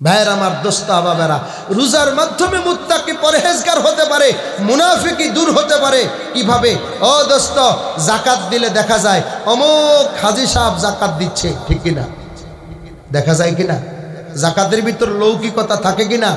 ভাইয়ের আমার, দোস্ত বাবারা, রোজার মাধ্যমে মুত্তাকি পরহেজগার হতে পারে, মুনাফিকি দূর হতে পারে। কিভাবে? ও দোস্ত, যাকাত দিলে দেখা যায় অমুক হাজী সাহেব যাকাত দিচ্ছে, ঠিক কিনা? দেখা যায় কিনা? যাকাতের ভিতর লৌকিকতা থাকে কিনা?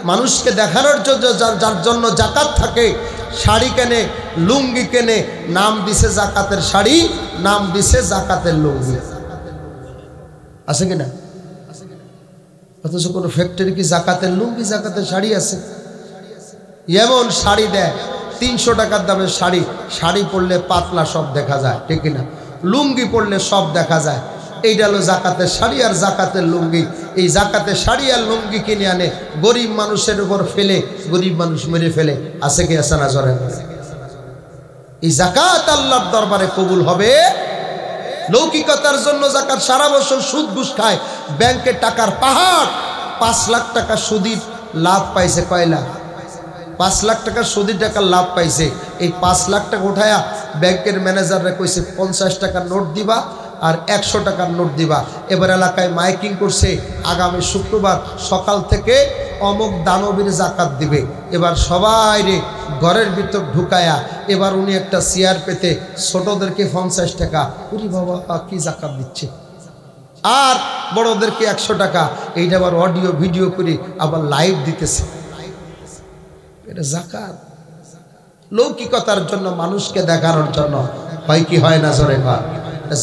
মানুষকে দেখানোর জন্য, যার জন্য যাকাত থাকে, শাড়ি কেনে, লুঙ্গি কেনে, নাম দিছে যাকাতের শাড়ি, নাম দিছে যাকাতের লুঙ্গি, আছে কিনা? অথচ কোনো ফ্যাক্টরি কি যাকাতের লুঙ্গি যাকাতের শাড়ি আছে? এমন শাড়ি দেয় 300 টাকার দামের শাড়ি, শাড়ি পরলে পাতলা সব দেখা যায়, ঠিক কিনা? লুঙ্গি পরলে সব দেখা যায়। এইটা হলো জাকাতের শাড়ি আর জাকাতের লুঙ্গি। এই জাকাতের শাড়ি আর লুঙ্গি কিনে আনে গরিব মানুষের উপর ফেলে, গরিব মানুষ মেরে ফেলে। আছে কি আছে না? জোরে। এই জাকাত আল্লাহর দরবারে কবুল হবে? লৌকিকতার জন্য জাকাত সারা বছর সুদ ঘুষ খায়, ব্যাংকে টাকার পাহাড়। 5 লাখ টাকা সুদির লাভ পাইছে। কয় লাখ? 5 লাখ টাকা সুদির টাকা লাভ পাইছে। এই 5 লাখ টাকা উঠায়া ব্যাংকের ম্যানেজাররা কইছে 50 টাকার নোট দিবা আর 100 টাকার নোট দিবা। এবার এলাকায় মাইকিং করছে, আগামী শুক্রবার সকাল থেকে অমুক দানবীর জাকাত দিবে। এবার সবাই রে ঘরের ভিতর ঢুকায়া এবার উনি একটা চেয়ার পেতে ছোটদেরকে 50 টাকা, উরি বাবা কি জাকাত দিচ্ছে, আর বড়দেরকে 100 টাকা। এইটা আবার অডিও ভিডিও করে আবার লাইভ দিতেছে। এটা জাকাত। লৌকিকতার জন্য, মানুষকে দেখানোর জন্য হয় কি হয় না? জোরে হয়।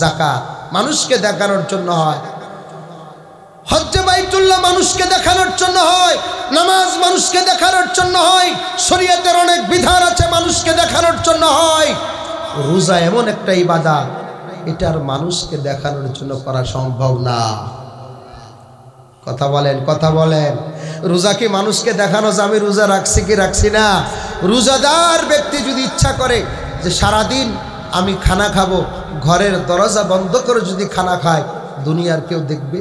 জাকাত মানুষকে দেখানোর জন্য হয়, হজ্জে বাইতুল্লাহ মানুষকে দেখানোর জন্য হয়, নামাজ মানুষকে দেখানোর জন্য হয়, শরীয়তের অনেক বিধান আছে মানুষকে দেখানোর জন্য হয়। রোজা এমন একটা ইবাদত, এটার মানুষকে দেখানোর জন্য করা সম্ভব না। কথা বলেন, কথা বলেন। রোজা কি মানুষকে দেখানো যে আমি রোজা রাখছি কি রাখছি না? রোজাদার ব্যক্তি যদি ইচ্ছা করে যে সারাদিন আমি খানা খাবো, ঘরের দরজা বন্ধ করে যদি খানা খায়, দুনিয়ার কেউ দেখবে?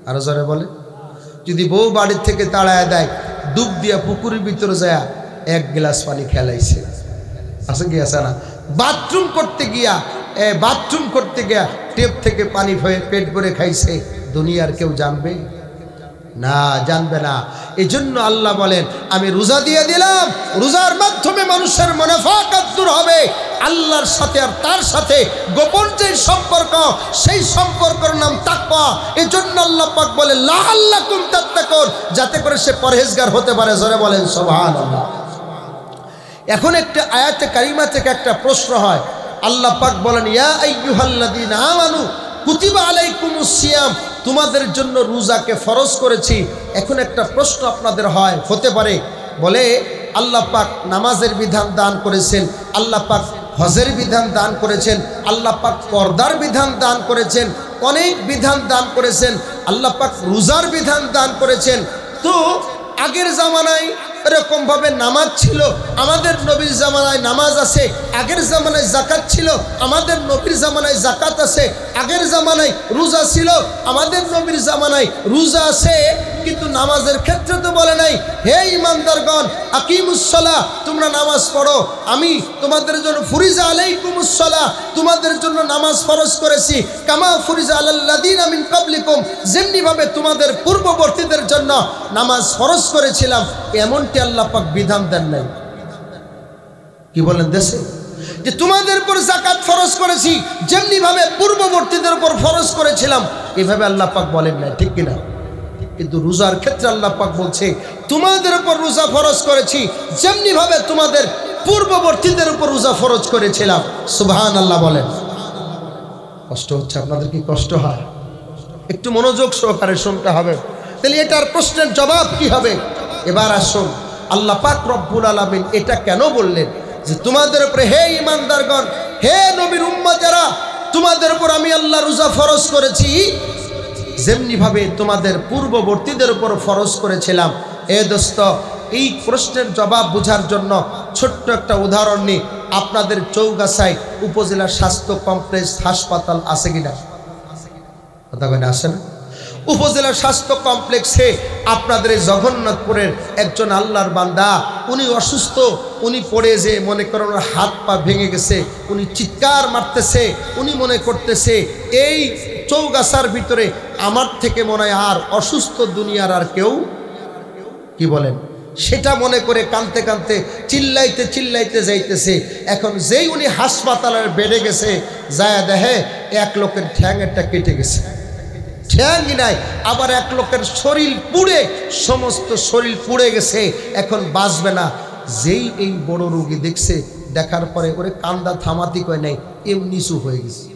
আরো জোরে বলে। যদি বউ বাড়ির থেকে তাড়ায় দেয়, ডুব দিয়া পুকুরের ভিতরে যায় 1 গ্লাস পানি খেলাইছে, আছে কি আছে না? বাথরুম করতে গিয়া টেপ থেকে পানি পেট ভরে খাইছে, দুনিয়ার কেউ জানবে না? জানবে না। এই জন্য আল্লাহ বলেন আমি রোজা দিয়ে দিলাম, রোজার মাধ্যমে মানুষের মুনাফাকাত দূর হবে, আল্লাহর সাথে আর তার সাথে গোপন যে সম্পর্ক, সেই সম্পর্কের নাম তাকওয়া। এই জন্য আল্লাহ পাক বলে লাআল্লাকুম তাত্তাকুন, যাতে করে সে পরহেজগার হতে পারে। জোরে বলেন সুবহানাল্লাহ। এখন একটা আয়াতে কারিমা থেকে একটা প্রশ্ন হয়। আল্লাহ পাক বলেন ইয়া আইয়ুহাল্লাযীনা আমানু কুতিবা আলাইকুমুস সিয়াম, তোমাদের জন্য রোজাকে ফরজ করেছি। এখন একটা প্রশ্ন আপনাদের হতে পারে, বলে আল্লাহ পাক নামাজের বিধান দান করেছেন, আল্লাহ পাক হজের বিধান দান করেছেন, আল্লাহ পাক পর্দার বিধান দান করেছেন, অনেক বিধান দান করেছেন, আল্লাহ পাক রোজার বিধান দান করেছেন। তো আগের জামানায় এরকম ভাবে নামাজ ছিল, আমাদের নবীর জামানায় নামাজ আছে। আগের জামানায় জাকাত ছিল, আমাদের নবীর জামানায় জাকাত আছে। আগের জামানায় রোজা ছিল, আমাদের নবীর জামানায় রোজা আছে। কিন্তু নামাজের ক্ষেত্রে তো বলে নাই হে ঈমানদারগণ আকিমুস সালাহ, তোমরা নামাজ পড়ো, আমি তোমাদের জন্য ফুরিজা আলাইকুমুস সালাহ, তোমাদের জন্য নামাজ ফরজ করেছি, কামা ফুরিজা আলাল্লাযিনা মিন ক্বাবলিকুম, যেমনি ভাবে তোমাদের পূর্ববর্তীদের জন্য নামাজ ফরজ করেছিলাম। এমনটি আল্লাহ পাক বিধান দেন নাই। কি বলেন দেশে? যে তোমাদের উপর যাকাত ফরজ করেছি, যেমনি ভাবে পূর্ববর্তীদের উপর ফরজ করেছিলাম, এভাবে আল্লাহ পাক বলেন নাই, ঠিক কিনা? কিন্তু রোজার ক্ষেত্রে আল্লাহ পাক বলছে তোমাদের উপর রোজা ফরজ করেছি, যেমনি ভাবে তোমাদের পূর্ববর্তীদের উপর রোজা ফরজ করেছিলাম। সুবহানাল্লাহ বলেন। কষ্ট হচ্ছে আপনাদের? কি কষ্ট হয়? একটু মনোযোগ সহকারে শুনতে হবে, তাহলে এটার প্রশ্নের জবাব কি হবে। এবার আসুন, আল্লাহ পাক রব্বুল আলামিন এটা কেন বললেন যে তোমাদের উপরে হে ঈমানদারগণ, হে নবীর উম্মতেরা, তোমাদের উপর আমি আল্লাহ রোজা ফরজ করেছি, যেমনি ভাবে তোমাদের পূর্ববর্তীদের উপর ফরজ করেছিলাম। এ দোস্ত, এই প্রশ্নের জবাব বোঝার জন্য ছোট্ট একটা উদাহরণ নিই। আপনাদের চৌগাছায় উপজেলা স্বাস্থ্য কমপ্লেক্স হাসপাতাল আছে কিনা? কথা বলে আসে না? উপজেলা স্বাস্থ্য কমপ্লেক্সে আপনাদের এই জগন্নাথপুরের একজন আল্লাহর বান্দা, উনি অসুস্থ, উনি পড়ে যে মনে করেন হাত পা ভেঙে গেছে, উনি চিৎকার মারতেছে, উনি মনে করতেছে এই চৌগাছার ভিতরে আমার থেকে মনে হয় আর অসুস্থ দুনিয়ার আর কেউ, কি বলেন, সেটা মনে করে কাঁদতে কাঁদতে চিল্লাইতে চিল্লাইতে যাইতেছে। এখন যেই উনি হাসপাতালের বেডে গেছে, যায় দেখে এক লোকের ঠ্যাংটা কেটে গেছে, ঠ্যাংই নাই, আবার এক লোকের শরীর পুড়ে, সমস্ত শরীর পুড়ে গেছে, এখন বাঁচবে না। যেই এই বড় রোগী দেখছে, দেখার পরে ওরে কান্দা থামাতি কয় নাই, এমনি চুপ হয়ে গেছে,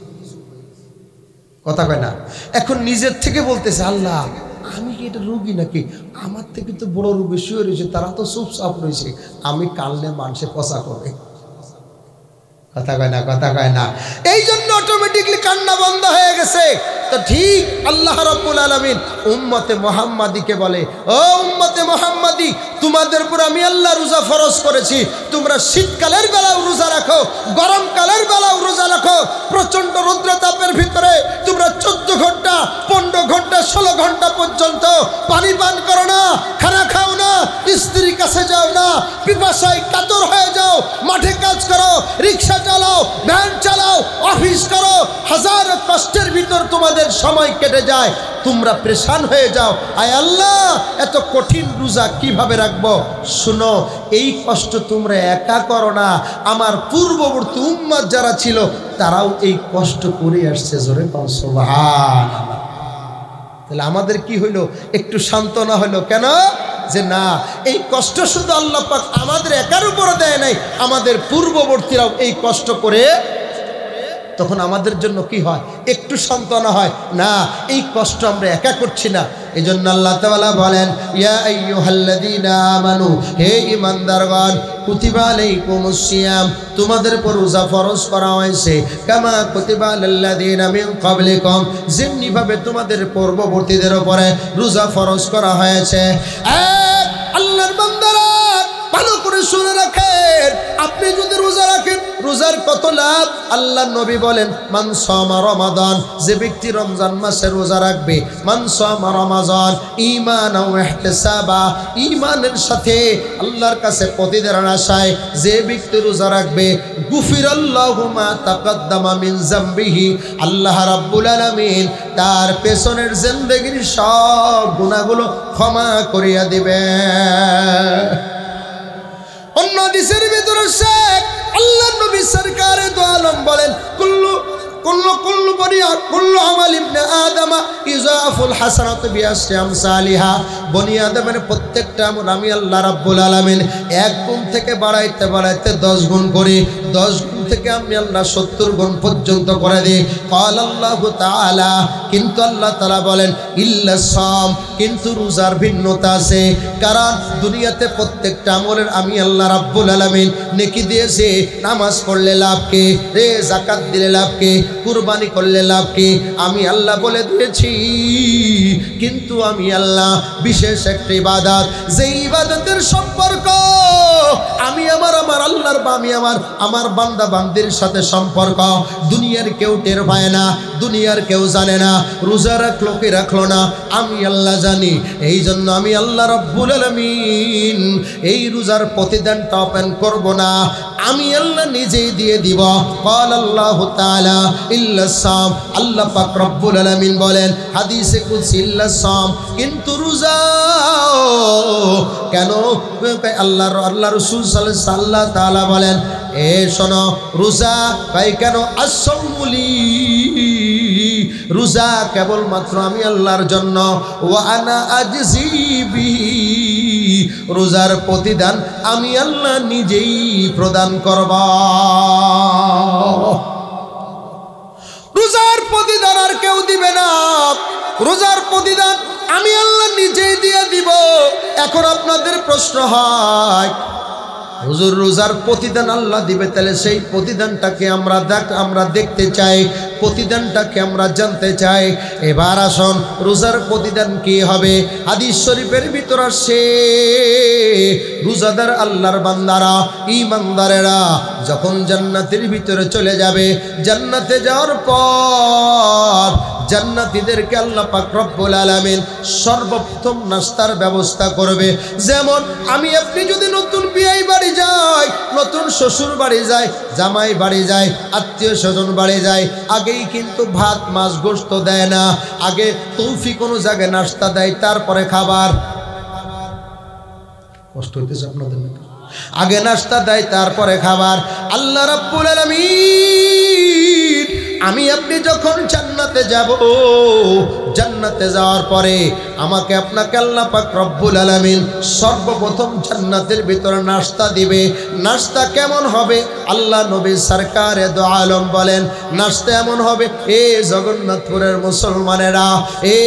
কথা কয় না। এখন নিজের থেকে বলতেছে, আল্লাহ আমি কি এটা রোগী নাকি? আমার থেকে তো বড় রোগী শুয়ে রয়েছে, তারা তো চুপচাপ রয়েছে, আমি কালনে মানুষে পচা করবে, কথা কয় না, কথা কয় না। এই জন্য অটোমেটিকলি কান্না বন্ধ হয়ে গেছে। তো ঠিক আল্লাহ রাব্বুল আলামিন উম্মতে মুহাম্মাদীকে বলে, ও উম্মতে মুহাম্মাদী, তোমাদের উপর আমি আল্লাহ রোজা ফরজ করেছি। তোমরা শীতকালের বেলাও রোজা রাখো, গরমকালের বেলাও রোজা রাখো। প্রচণ্ড রৌদ্রতাপের ভিতরে তোমরা 14 ঘন্টা, 15 ঘন্টা, 16 ঘন্টা পর্যন্ত পানি পান করো না, খানা খাও না, স্ত্রীর কাছে যাও না, পিপাসায় কাতর হয়ে যাও, মাঠে কাজ করো, রিক্সা চালাও, ভ্যান চালাও, অফিস করো, হাজার কষ্টের ভিতর তোমাদের সময় কেটে যায়, তোমরা পেরেশান হয়ে যাও। আয় আল্লাহ, এত কঠিন রোজা কিভাবে রাখবো? শুনো, এই কষ্ট তোমরা একা করো না, আমার পূর্ববর্তী উম্মত যারা ছিল তারাও এই কষ্ট করে আসছে। জোরে কও সুবহানাল্লাহ। তাহলে আমাদের কি হইলো? একটু সান্ত্বনা হলো। কেন? যে না, এই কষ্ট শুধু আল্লাহ পাক আমাদের একার উপরে দেয় নাই, আমাদের পূর্ববর্তীরাও এই কষ্ট করে। তখন আমাদের জন্য কি হয়? একটু সান্ত্বনা হয়, না এই কষ্ট আমরা একা করছি না। এই জন্য আল্লাহ তাআলা বলেন, ইয়া আইয়ুহাল্লাযীনা আমানু, হে ঈমানদারগণ, কুতিবা আলাইকুমুস সিয়াম, তোমাদের উপর রোজা ফরজ করা হয়েছে, কামা কুতিবা আলাল্লাযীনা মিন ক্বাবলিকুম, যেমনিভাবে তোমাদের পূর্ববর্তীদের উপরে রোজা ফরজ করা হয়েছে। আল্লাহর বান্দারা ভালো করে শুনে রাখেন, আপনি যদি রোজা রাখেন, রোজার কত লাভ আল্লাহ নবী বলেন, মান সামা রমাদান, যে ব্যক্তি রমজান মাসে রোজা রাখবে, মান সামা রমাদান ঈমানান ওয়া ইহতিসাবা, ঈমানের সাথে আল্লাহর কাছে প্রতিদানের আশায় যে ব্যক্তি রোজা রাখবে, গুফিরাল্লাহু মা তাকাদ্দামা মিন যামবিহি, আল্লাহ রাব্বুল আলামিন তার পেছনের জিন্দেগীর সব গুনাহগুলো ক্ষমা করিয়া দিবে। অন্য হাদিসের ভিতরে শেখ আল্লাহ নবী সরকারে দো আলম বলেন, কুল্লু আমাল ইবনে আদম ইজাফুল হাসানাত বিআশরি আমসালিহা, বনি আদমের প্রত্যেকটা আমল আমি আল্লাহ রাব্বুল আলামিন 1 গুণ থেকে বাড়াইতে বাড়াইতে 10 গুণ করি, 10 গুণ থেকে আমি আল্লাহ 70 গুণ পর্যন্ত করে দিই। ক্বাল আল্লাহু তাআলা, কিন্তু আল্লাহ তাআলা বলেন, ইল্লা সাম, কিন্তু রোজার ভিন্নতা আছে। কারণ দুনিয়াতে প্রত্যেকটা আমলের আমি আল্লাহ রাব্বুল আলামিন নেকি দিয়েছে। নামাজ পড়লে লাভ কি রে, যাকাত দিলে লাভ কি, কুরবানি করলে লাভ কি, আমি আল্লাহ বলে দিয়েছি। কিন্তু আমি আল্লাহ বিশেষ একটা ইবাদত, যে ইবাদতের সম্পর্ক আমি আমার আল্লাহর বা আমি আমার বান্দা বান্দির সাথে সম্পর্ক দুনিয়ার কেউ টের পায় না, দুনিয়ার কেউ জানে না। রোজা রাখলো কি রাখলো না, আমি আল্লাহ জানি। এই জন্য আমি আল্লাহ রাব্বুল আলামিন এই রোজার প্রতিদানটা ওপেন করব না, আমি আল্লাহ নিজেই দিয়ে দিব। ক্বাল আল্লাহু তাআলা ইল্লা সাম, আল্লাহ পাক রব্বুল আলামিন বলেন হাদিসে কুদসি, ইল্লা সাম, কিন্তু রোজা কেন? আল্লাহ রাসূল সাল্লাল্লাহু তাআলা বলেন, এ শোনো, রোজা ভাই কেন? আসসাউমুলি, রোজা কেবলমাত্র আমি আল্লাহর জন্য। ওয়া আনা আজজি বিহি, রোজার প্রতিদান আমি আল্লাহ নিজেই প্রদান করব। রোজার প্রতিদান আর কেউ দিবে না, রোজার প্রতিদান আমি আল্লাহ নিজেই দিয়ে দিব। এখন আপনাদের প্রশ্ন হয়, হুজুর রোজার প্রতিদান আল্লাহ দিবে, তাহলে সেই প্রতিদানটাকে আমরা দেখতে চাই, প্রতিদানটাকে আমরা জানতে চাই। এবার আসুন, রোজার প্রতিদান কি হবে? হাদিস শরীফের ভিতর আসে, রোজাদার আল্লাহর বান্দারা, ঈমানদারেরা যখন জান্নাতের ভিতরে চলে যাবে, জান্নাতে যাওয়ার পর জান্নাতীদেরকে আল্লাহ পাক রব্বুল আলামিন সর্বপ্রথম নাস্তার ব্যবস্থা করবে। যেমন আমি আপনি যদি নতুন নতুন বিয়ে বাড়ি যায়, নতুন শ্বশুর বাড়ি যায়, জামাই বাড়ি যায়, আত্মীয় স্বজন বাড়ি যায়, আগেই কিন্তু ভাত মাছ গোশত দেয় না, আগে তৌফিক অনুযায়ী নাস্তা দেয়, তারপরে খাবার। কষ্ট হইতেছে আপনাদের? আগে নাস্তা দেয় তারপরে খাবার। আল্লাহ রাব্বুল আলামিন আমি আপনি যখন জান্নাতে যাব, জান্নাতে যাওয়ার পরে আমাকে আপনাকে আল্লাহ পাক রব্বুল আলামিন সর্বপ্রথম জান্নাতের ভিতরে নাস্তা দিবে। নাস্তা কেমন হবে? আল্লাহ নবী সরকারে দো আলম বলেন, নাস্তা এমন হবে, এ জগন্নাথপুরের মুসলমানেরা, এ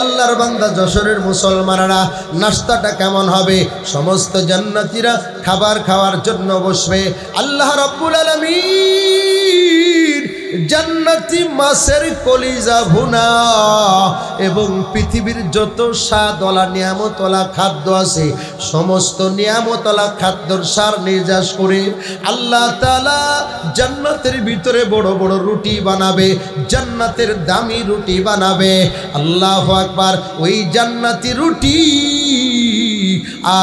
আল্লাহর বান্দা যশোরের মুসলমানেরা, নাস্তাটা কেমন হবে? সমস্ত জান্নাতীরা খাবার খাওয়ার জন্য বসবে। আল্লাহ রাব্বুল আলামিন জান্নাতি মাছের কলিজা ভুনা এবং পৃথিবীর যত স্বাদওয়ালা নিয়ামতওয়ালা খাদ্য আছে, সমস্ত নিয়ামতওয়ালা খাদ্যর সার নির্যাস করে আল্লাহ তাআলা জান্নাতের ভিতরে বড় বড় রুটি বানাবে, জান্নাতের দামি রুটি বানাবে। আল্লাহু আকবার। ওই জান্নাতি রুটি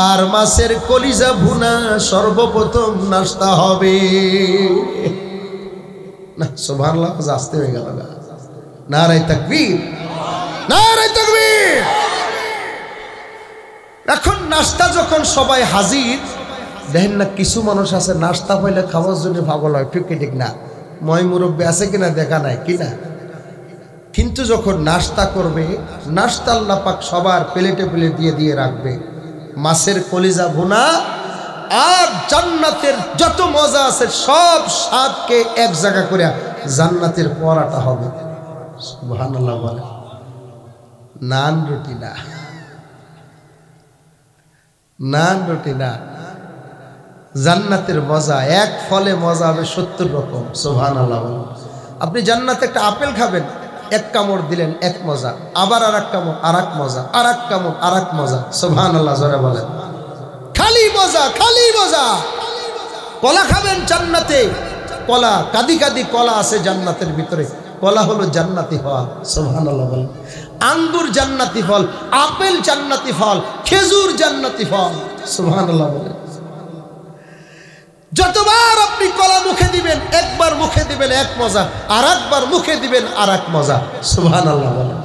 আর মাছের কলিজা ভুনা সর্বপ্রথম নাস্তা হবে। না সুবহানাল্লাহ, আসতে হয়ে গেল। নারে তাকবীর, নারে তাকবীর। এখন নাস্তা যখন সবাই হাজির, দেখেন না কিছু মানুষ আছে নাস্তা পাইলে খাওয়ার জন্য পাগল হয়, ঠিক ঠিক না? মই মুরব্বী আছে কিনা দেখা নাই কিনা? কিন্তু যখন নাস্তা করবে, নাস্তা আল্লাহ পাক সবার প্লেটে প্লেট দিয়ে দিয়ে রাখবে। মাছের কলিজা ভুনা আর জান্নাতের যত মজা আছে সব স্বাদকে এক জায়গা করে জান্নাতের পরাটা হবে। সুবহানাল্লাহ বলে। নান রুটি না, নান রুটি না, জান্নাতের মজা এক ফলে মজা হবে 70 রকম। সুবহানাল্লাহ বলে। আপনি জান্নাতে একটা আপেল খাবেন, এক কামড় দিলেন এক মজা, আবার আর এক কামড় আর এক মজা, আর এক কামড় আর এক মজা। সুবহানাল্লাহ জোরে বলেন। খালি মজা, খালি মজা। কলা খাবেন জান্নাতে, কলা কাদি কাদি কলা আছে জান্নাতের ভিতরে, কলা হলো জান্নাতি ফল। সুবহানাল্লাহ বলেন। আঙ্গুর জান্নাতি ফল, আপেল জান্নাতি ফল, খেজুর জান্নাতি ফল। সুবহানাল্লাহ বলেন। যতবার আপনি কলা মুখে দিবেন, একবার মুখে দিবেন এক মজা, আর একবার মুখে দিবেন আর এক মজা। সুবহানাল্লাহ বলেন।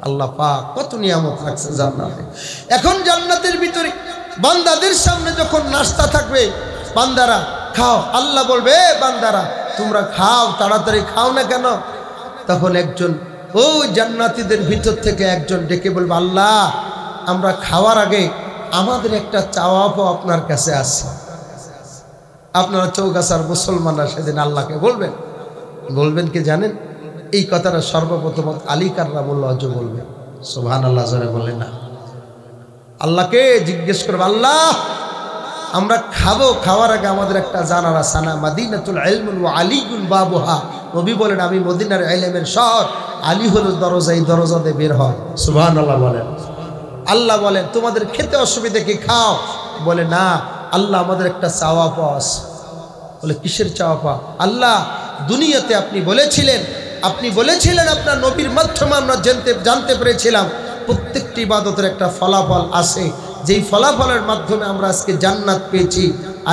আল্লাহ পাক কত নিয়ামত রাখছে জান্নাতে। এখন জান্নাতের ভিতরে বান্দাদের সামনে যখন নাস্তা থাকবে, বান্দারা খাও, আল্লাহ বলবে বান্দারা তোমরা খাও, তাড়াতাড়ি খাও না কেন? তখন একজন ওই জান্নাতীদের ভিতর থেকে একজন ডেকে বলবে, আল্লাহ আমরা খাওয়ার আগে আমাদের একটা চাওয়া পাওয়া আপনার কাছে আছে। আপনারা চৌগাছার মুসলমানরা সেদিন আল্লাহকে বলবেন, বলবেন কি জানেন? এই কথাটা সর্বপ্রথম আলী কাররামুল্লাহ বলবেন। সুবহানাল্লাহ জোরে বলেন না। আল্লাহকে জিজ্ঞেস করবে, আল্লাহ আমরা খাবো, খাওয়ার আগে আমাদের একটা জানার আছে না, মাদিনাতুল ইলম ওয়া আলিউল বাবুহা। নবী বলেন আমি মদিনার ইলমের শহর, আলী হলো দরজা, এই দরজা দিয়ে বের হয়। সুবহানাল্লাহ বলেন। আল্লাহ বলেন তোমাদের খেতে অসুবিধা কি? খাও। বলে না আল্লাহ আমাদের একটা চাওয়া পাওয়া আছে। বলে কিসের চাওয়া পাওয়া? আল্লাহ দুনিয়াতে আপনি বলেছিলেন আপনার নবীর মাধ্যমে আমরা জানতে পেরেছিলাম প্রত্যেকটি ইবাদতের একটা ফলাফল আছে, যেই ফলাফলের মাধ্যমে আমরা আজকে জান্নাত পেয়েছি।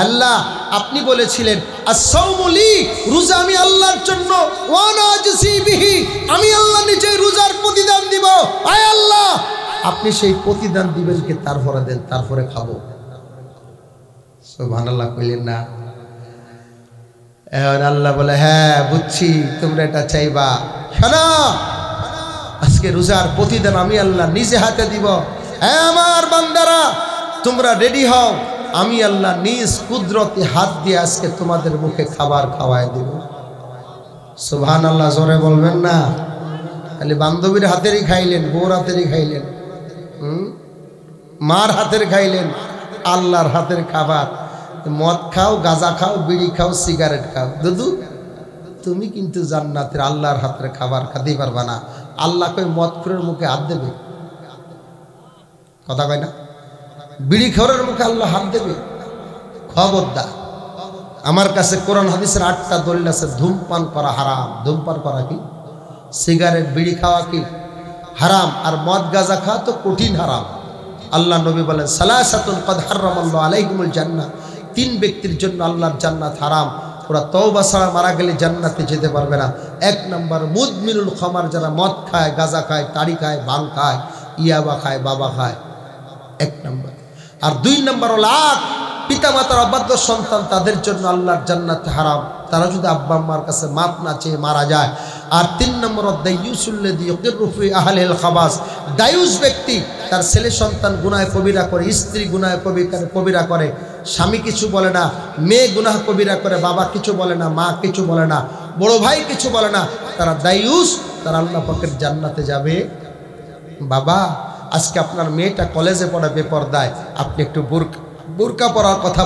আল্লাহ আপনি বলেছিলেন as-sawmu li, রোজা আমি আল্লাহর জন্য, ওয়া আনা আজজি বিহি, আমি আল্লাহ নিজেই রোজার প্রতিদান দিব। আয় আল্লাহ আপনি সেই প্রতিদান দিবেন কি? তারপরে দেন, তারপরে খাবো। সুবহানাল্লাহ কইলেন না? এখন আল্লাহ বলে হ্যাঁ বুঝছি তোমরা এটা চাইবা। শোনো আজকে রোজার প্রতিদান আমি আল্লাহ নিজে হাতে দিব। হ্যাঁ আমার বান্দারা তোমরা রেডি হও, আমি আল্লাহ নিজ কুদরতি হাত দিয়ে আজকে তোমাদের মুখে খাবার খাওয়াই দেব। সুবহানাল্লাহ জোরে বলবেন না? খালি বান্ধবীর হাতেরই খাইলেন, বউর হাতেরই খাইলেন, মার হাতের খাইলেন, আল্লাহর হাতের খাবার। মদ খাও, গাঁজা খাও, বিড়ি খাও, সিগারেট খাও, দুদু তুমি কিন্তু জান্নাতের আল্লাহর হাতের খাবার খেতে পারবা না। আল্লাহ কই মদখোরের মুখে হাত দেবে? কথা কয় না? বিড়ি খাওয়ার মুখে আল্লাহ হাত দেবে? খবরদার। আমার কাছে কোরআন হাদিসের 8টা দলিল আছে। ধূমপান করা হারাম। ধূমপান করা কি? সিগারেট বিড়ি খাওয়া কি হারাম, আর মদ গাঁজা খাওয়া তো কঠিন হারাম। আল্লাহ নবী বলেন সালাসাতুন কদ হারামাল্লাহু আলাইহিমুল জান্নাহ, 3 ব্যক্তির জন্য আল্লাহর জান্নাত হারাম, ওরা তওবা ছাড়া মারা গেলে জান্নাতে যেতে পারবে না। 1 নম্বর মুদমিনুল খামার, যারা মদ খায়, গাঁজা খায়, তাড়ি খায়, ভাং খায়, ইয়াবা খায়, বাবা খায়, 1 নম্বর। আর 2 নম্বর হলো পিতামাতার অবাধ্য সন্তান, তাদের জন্য আল্লাহর জান্নাত হারাম, তারা যদি আব্বা আম্মার কাছে মাপ না চেয়ে মারা যায়। আর 3 নম্বর দায়ুসুল্লাযী ইয়াকিরু ফি আহলিল খাবাস, দায়ুস ব্যক্তি, তার ছেলে সন্তান গুনাহে কবিরা করে, স্ত্রী গুনাহে কবিরা করে, স্বামী কিছু বলে না, মেয়ে গুনাহ কবিরা করে, বাবা কিছু বলে না, মা কিছু বলে না, বড় ভাই কিছু বলে না, তারা দায়ুস, তারা আল্লাহ পাকের জান্নাতে যাবে। বাবা, আজকে আপনার মেয়েটা কলেজে পড়ে বেপরদায়, আপনি একটু বোরকা পরার কথা